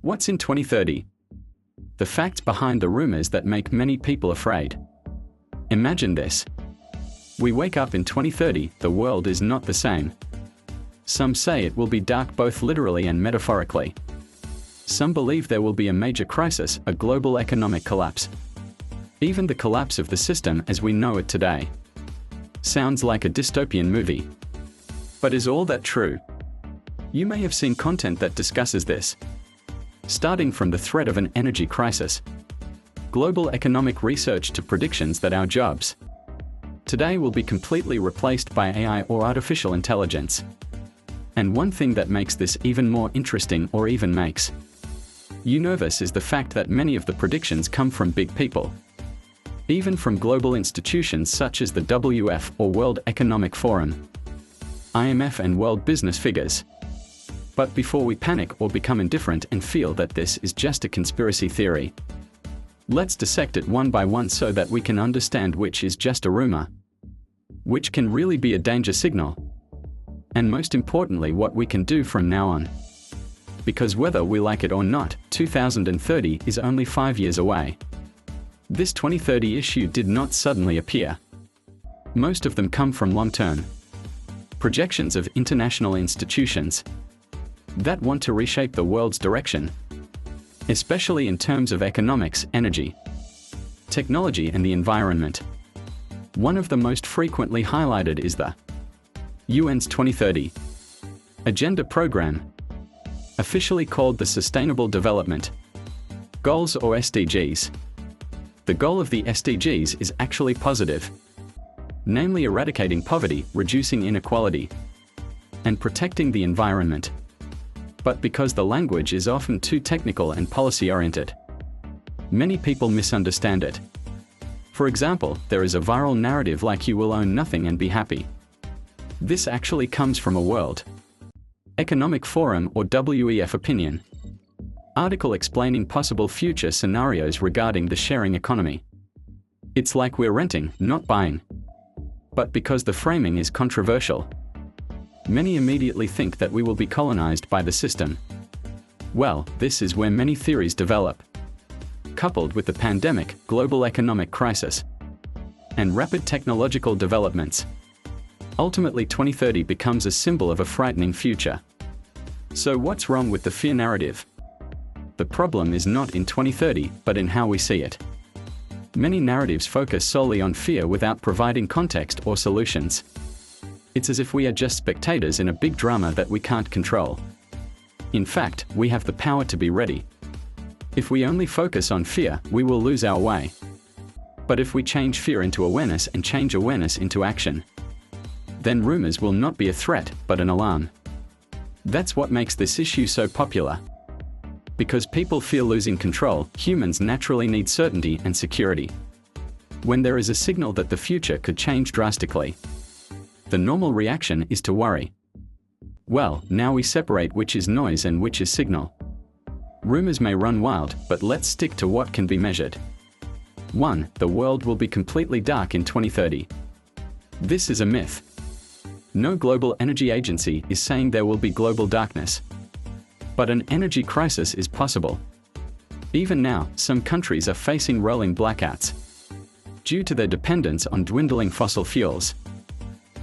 What's in 2030? The facts behind the rumors that make many people afraid. Imagine this. We wake up in 2030, the world is not the same. Some say it will be dark both literally and metaphorically. Some believe there will be a major crisis, a global economic collapse. Even the collapse of the system as we know it today. Sounds like a dystopian movie. But is all that true? You may have seen content that discusses this. Starting from the threat of an energy crisis, global economic research to predictions that our jobs today will be completely replaced by AI or artificial intelligence. And one thing that makes this even more interesting, or even makes you nervous, is the fact that many of the predictions come from big people. Even from global institutions such as the WF or World Economic Forum, IMF and world business figures. But before we panic or become indifferent and feel that this is just a conspiracy theory, let's dissect it one by one so that we can understand which is just a rumor, which can really be a danger signal, and most importantly what we can do from now on. Because whether we like it or not, 2030 is only 5 years away. This 2030 issue did not suddenly appear. Most of them come from long-term projections of international institutions that want to reshape the world's direction, especially in terms of economics, energy, technology and the environment. One of the most frequently highlighted is the UN's 2030 Agenda Program, officially called the Sustainable Development Goals or SDGs. The goal of the SDGs is actually positive, namely eradicating poverty, reducing inequality, and protecting the environment. But because the language is often too technical and policy-oriented, many people misunderstand it. For example, there is a viral narrative like you will own nothing and be happy. This actually comes from a World Economic Forum or WEF opinion article explaining possible future scenarios regarding the sharing economy. It's like we're renting, not buying. But because the framing is controversial, many immediately think that we will be colonized by the system. Well, this is where many theories develop. Coupled with the pandemic, global economic crisis, and rapid technological developments, ultimately 2030 becomes a symbol of a frightening future. So what's wrong with the fear narrative? The problem is not in 2030, but in how we see it. Many narratives focus solely on fear without providing context or solutions. It's as if we are just spectators in a big drama that we can't control. In fact, we have the power to be ready. If we only focus on fear, we will lose our way. But if we change fear into awareness and change awareness into action, then rumors will not be a threat, but an alarm. That's what makes this issue so popular. Because people feel losing control, humans naturally need certainty and security. When there is a signal that the future could change drastically, the normal reaction is to worry. Well, now we separate which is noise and which is signal. Rumors may run wild, but let's stick to what can be measured. 1. The world will be completely dark in 2030. This is a myth. No global energy agency is saying there will be global darkness. But an energy crisis is possible. Even now, some countries are facing rolling blackouts due to their dependence on dwindling fossil fuels.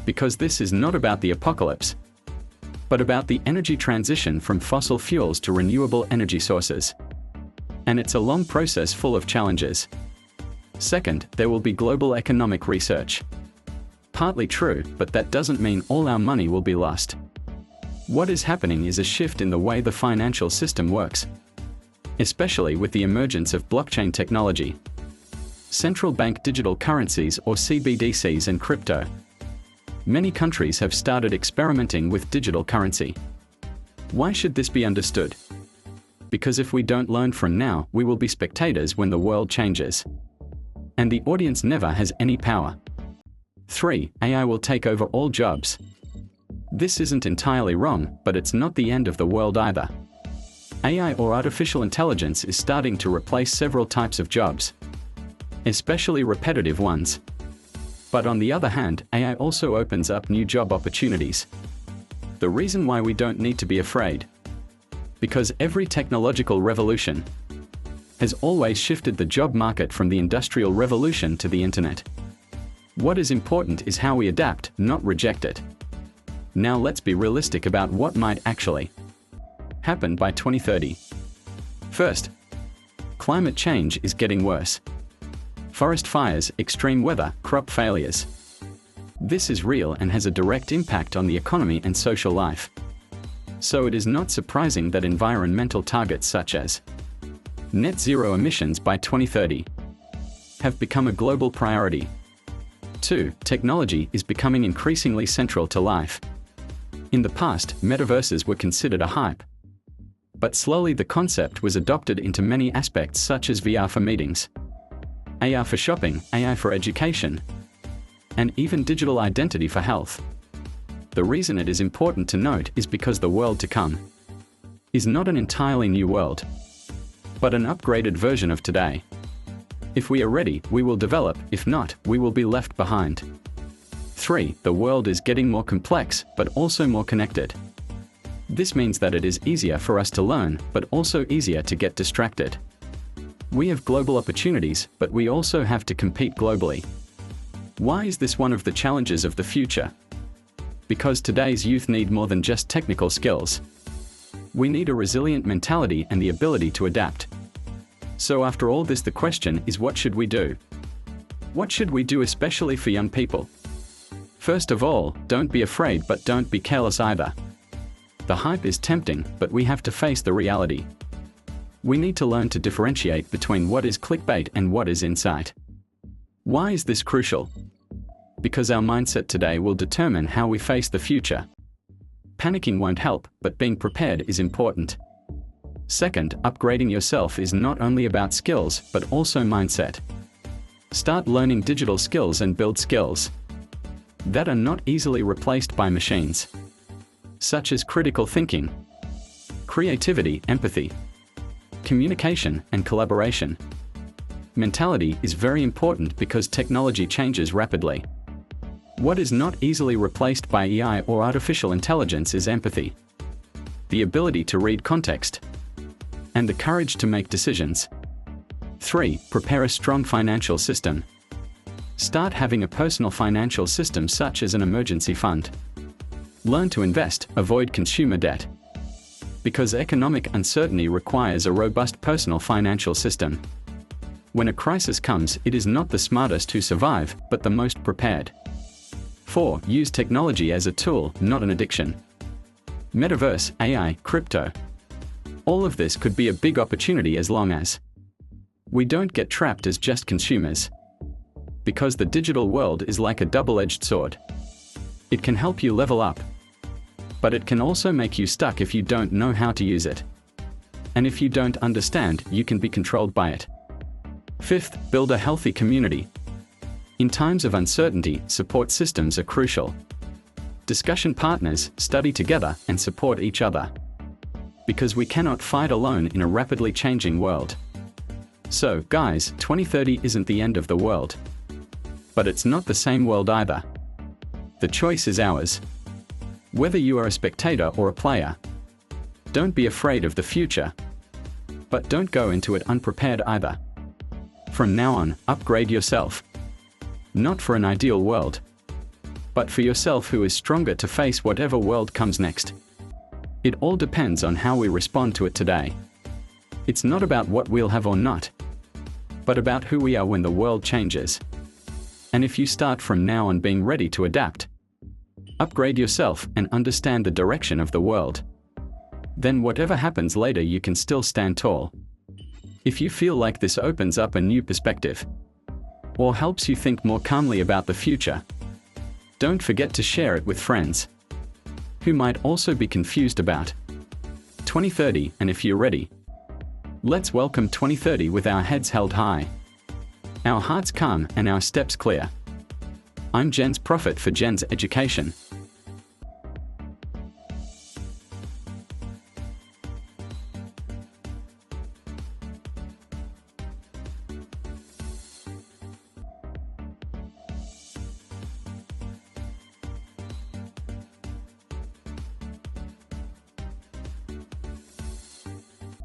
Because this is not about the apocalypse, but about the energy transition from fossil fuels to renewable energy sources. And it's a long process full of challenges. Second, there will be global economic research. Partly true, but that doesn't mean all our money will be lost. What is happening is a shift in the way the financial system works, especially with the emergence of blockchain technology, central bank digital currencies or CBDCs and crypto. Many countries have started experimenting with digital currency. Why should this be understood? Because if we don't learn from now, we will be spectators when the world changes. And the audience never has any power. 3. AI will take over all jobs. This isn't entirely wrong, but it's not the end of the world either. AI or artificial intelligence is starting to replace several types of jobs, especially repetitive ones. But on the other hand, AI also opens up new job opportunities. The reason why we don't need to be afraid. Because every technological revolution has always shifted the job market from the Industrial Revolution to the internet. What is important is how we adapt, not reject it. Now let's be realistic about what might actually happen by 2030. First, climate change is getting worse. Forest fires, extreme weather, crop failures. This is real and has a direct impact on the economy and social life. So it is not surprising that environmental targets such as net zero emissions by 2030 have become a global priority. 2. Technology is becoming increasingly central to life. In the past, metaverses were considered a hype. But slowly the concept was adopted into many aspects such as VR for meetings, AR for shopping, AI for education, and even digital identity for health. The reason it is important to note is because the world to come is not an entirely new world, but an upgraded version of today. If we are ready, we will develop; if not, we will be left behind. 3. The world is getting more complex, but also more connected. This means that it is easier for us to learn, but also easier to get distracted. We have global opportunities, but we also have to compete globally. Why is this one of the challenges of the future? Because today's youth need more than just technical skills. We need a resilient mentality and the ability to adapt. So after all this, the question is, what should we do? What should we do especially for young people? First of all, don't be afraid, but don't be careless either. The hype is tempting, but we have to face the reality. We need to learn to differentiate between what is clickbait and what is insight. Why is this crucial? Because our mindset today will determine how we face the future. Panicking won't help, but being prepared is important. Second, upgrading yourself is not only about skills, but also mindset. Start learning digital skills and build skills that are not easily replaced by machines, such as critical thinking, creativity, empathy, communication, and collaboration. Mentality is very important because technology changes rapidly. What is not easily replaced by AI or artificial intelligence is empathy, the ability to read context, and the courage to make decisions. 3. Prepare a strong financial system. Start having a personal financial system such as an emergency fund. Learn to invest, avoid consumer debt. Because economic uncertainty requires a robust personal financial system. When a crisis comes, it is not the smartest who survive, but the most prepared. 4. Use technology as a tool, not an addiction. Metaverse, AI, crypto. All of this could be a big opportunity as long as we don't get trapped as just consumers. Because the digital world is like a double-edged sword. It can help you level up, but it can also make you stuck if you don't know how to use it. And if you don't understand, you can be controlled by it. 5th, build a healthy community. In times of uncertainty, support systems are crucial. Discussion partners, study together, and support each other. Because we cannot fight alone in a rapidly changing world. So, guys, 2030 isn't the end of the world. But it's not the same world either. The choice is ours. Whether you are a spectator or a player. Don't be afraid of the future. But don't go into it unprepared either. From now on, upgrade yourself. Not for an ideal world, but for yourself who is stronger to face whatever world comes next. It all depends on how we respond to it today. It's not about what we'll have or not, but about who we are when the world changes. And if you start from now on being ready to adapt, upgrade yourself, and understand the direction of the world, then whatever happens later you can still stand tall. If you feel like this opens up a new perspective, or helps you think more calmly about the future, don't forget to share it with friends who might also be confused about 2030. And if you're ready, let's welcome 2030 with our heads held high, our hearts calm, and our steps clear. I'm Jens Prophet for Jens Education.